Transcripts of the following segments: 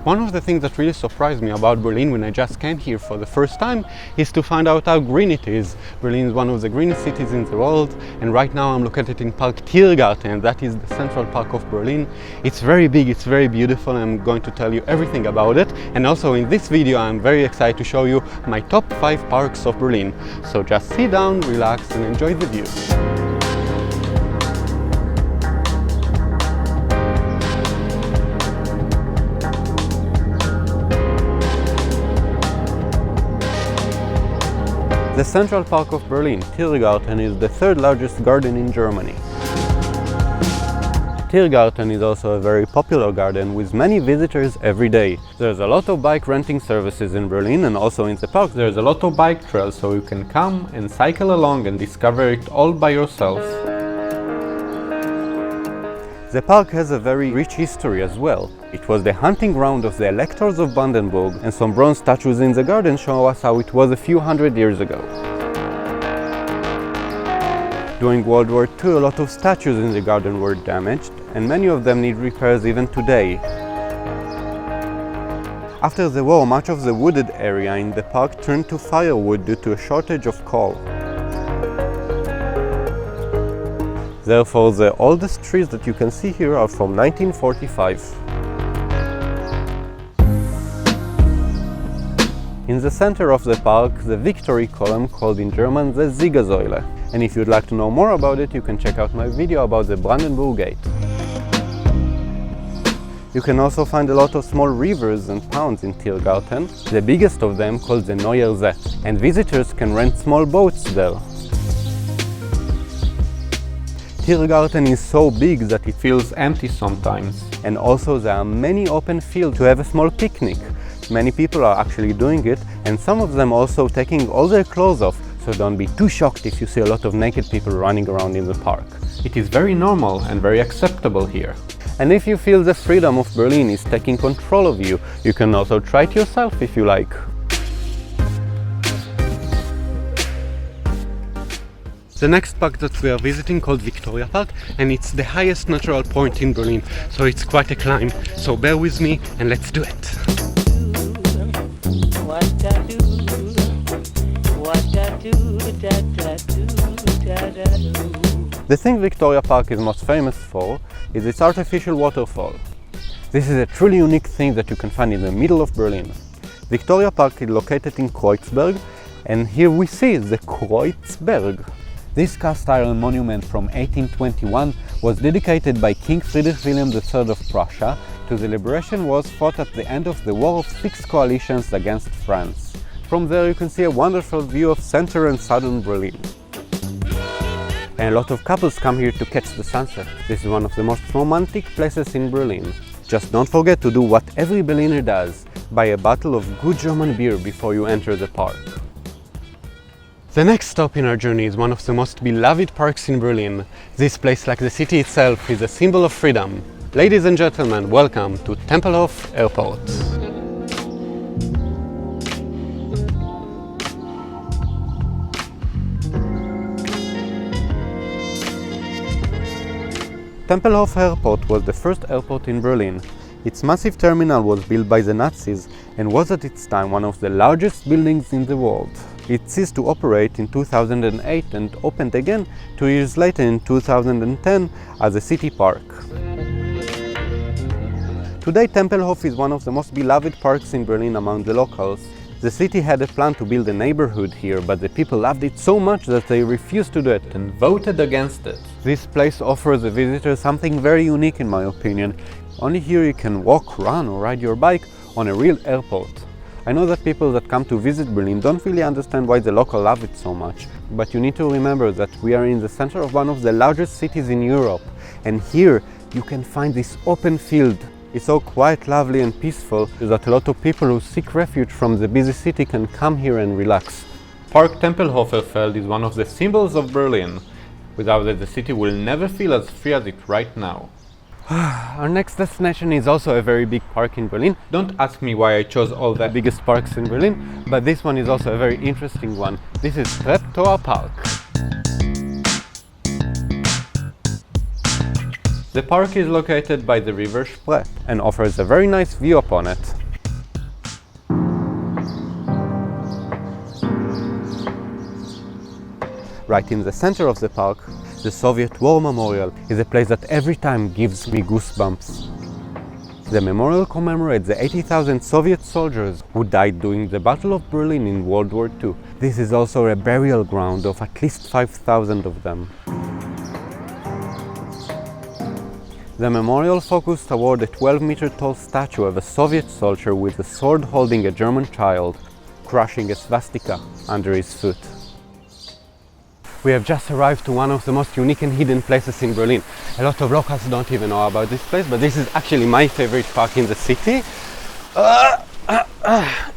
One of the things that really surprised me about Berlin when I just came here for the first time is to find out how green it is. Berlin is one of the greenest cities in the world, and right now I'm located in Park Tiergarten, that is the central park of Berlin. It's very big, it's very beautiful, and I'm going to tell you everything about it. And also in this video I'm very excited to show you my top 5 parks of Berlin. So just sit down, relax and enjoy the view. The Central Park of Berlin, Tiergarten, is the third largest garden in Germany. Tiergarten is also a very popular garden with many visitors every day. There's a lot of bike renting services in Berlin, and also in the park there's a lot of bike trails, so you can come and cycle along and discover it all by yourself. The park has a very rich history as well. It was the hunting ground of the electors of Brandenburg, and some bronze statues in the garden show us how it was a few hundred years ago. During World War II, a lot of statues in the garden were damaged, and many of them need repairs even today. After the war, much of the wooded area in the park turned to firewood due to a shortage of coal. Therefore, the oldest trees that you can see here are from 1945. In the center of the park, the victory column, called in German the Siegersäule. And if you'd like to know more about it, you can check out my video about the Brandenburg Gate. You can also find a lot of small rivers and ponds in Tiergarten, the biggest of them called the Neuer See, and visitors can rent small boats there. Tiergarten is so big that it feels empty sometimes. And also there are many open fields to have a small picnic. Many people are actually doing it, and some of them also taking all their clothes off, so don't be too shocked if you see a lot of naked people running around in the park. It is very normal and very acceptable here. And if you feel the freedom of Berlin is taking control of you, you can also try it yourself if you like. The next park that we are visiting called Viktoriapark, and it's the highest natural point in Berlin, so it's quite a climb. So bear with me and let's do it. The thing Viktoriapark is most famous for is its artificial waterfall. This is a truly unique thing that you can find in the middle of Berlin. Viktoriapark is located in Kreuzberg, and here we see the Kreuzberg. This cast iron monument from 1821 was dedicated by King Friedrich Wilhelm III of Prussia to the liberation wars fought at the end of the War of Six Coalitions against France. From there you can see a wonderful view of center and southern Berlin. And a lot of couples come here to catch the sunset. This is one of the most romantic places in Berlin. Just don't forget to do what every Berliner does: buy a bottle of good German beer before you enter the park. The next stop in our journey is one of the most beloved parks in Berlin. This place, like the city itself, is a symbol of freedom. Ladies and gentlemen, welcome to Tempelhof Airport. Tempelhof Airport was the first airport in Berlin. Its massive terminal was built by the Nazis and was at its time one of the largest buildings in the world. It ceased to operate in 2008 and opened again 2 years later in 2010 as a city park. Today Tempelhof is one of the most beloved parks in Berlin among the locals. The city had a plan to build a neighborhood here, but the people loved it so much that they refused to do it and voted against it. This place offers the visitor something very unique in my opinion. Only here you can walk, run or ride your bike on a real airport. I know that people that come to visit Berlin don't really understand why the locals love it so much, but you need to remember that we are in the center of one of the largest cities in Europe, and here you can find this open field. It's so quite lovely and peaceful that a lot of people who seek refuge from the busy city can come here and relax. Park Tempelhofer Feld is one of the symbols of Berlin. Without it, the city will never feel as free as it right now. Our next destination is also a very big park in Berlin. Don't ask me why I chose all the biggest parks in Berlin, but this one is also a very interesting one. This is Treptower Park. The park is located by the river Spree and offers a very nice view upon it. Right in the center of the park, the Soviet War Memorial is a place that every time gives me goosebumps. The memorial commemorates the 80,000 Soviet soldiers who died during the Battle of Berlin in World War II. This is also a burial ground of at least 5,000 of them. The memorial focused toward a 12-meter-tall statue of a Soviet soldier with a sword holding a German child, crushing a swastika under his foot. We have just arrived to one of the most unique and hidden places in Berlin. A lot of locals don't even know about this place, but this is actually my favorite park in the city.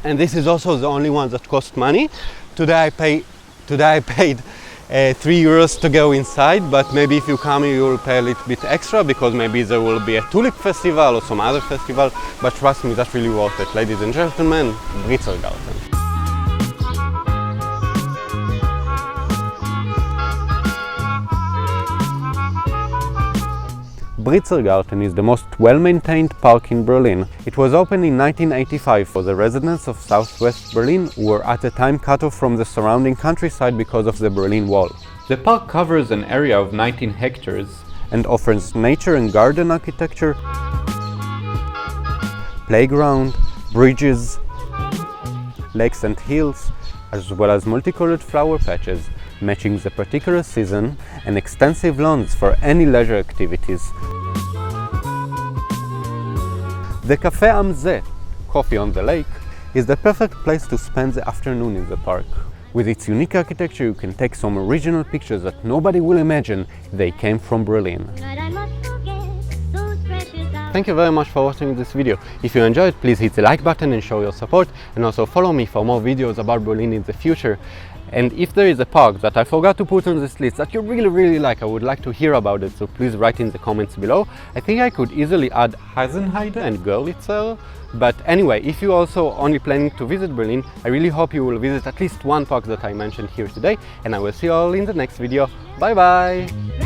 And this is also the only one that costs money. Today I paid 3 euros to go inside, but maybe if you come you will pay a little bit extra because maybe there will be a tulip festival or some other festival, but trust me, that's really worth it. Ladies and gentlemen, Britzer Garten. Britzer Garten is the most well-maintained park in Berlin. It was opened in 1985 for the residents of southwest Berlin who were at the time cut off from the surrounding countryside because of the Berlin Wall. The park covers an area of 19 hectares and offers nature and garden architecture, playground, bridges, lakes and hills, as well as multicolored flower patches, matching the particular season, and extensive lawns for any leisure activities. The Café am See, Coffee on the Lake, is the perfect place to spend the afternoon in the park. With its unique architecture, you can take some original pictures that nobody will imagine they came from Berlin. Thank you very much for watching this video. If you enjoyed, please hit the like button and show your support, and also follow me for more videos about Berlin in the future. And if there is a park that I forgot to put on this list that you really like, I would like to hear about it, so please write in the comments below. I think I could easily add Heisenheide and Görlitzer, but anyway, if you also only planning to visit Berlin, I really hope you will visit at least one park that I mentioned here today, and I will see you all in the next video. Bye bye!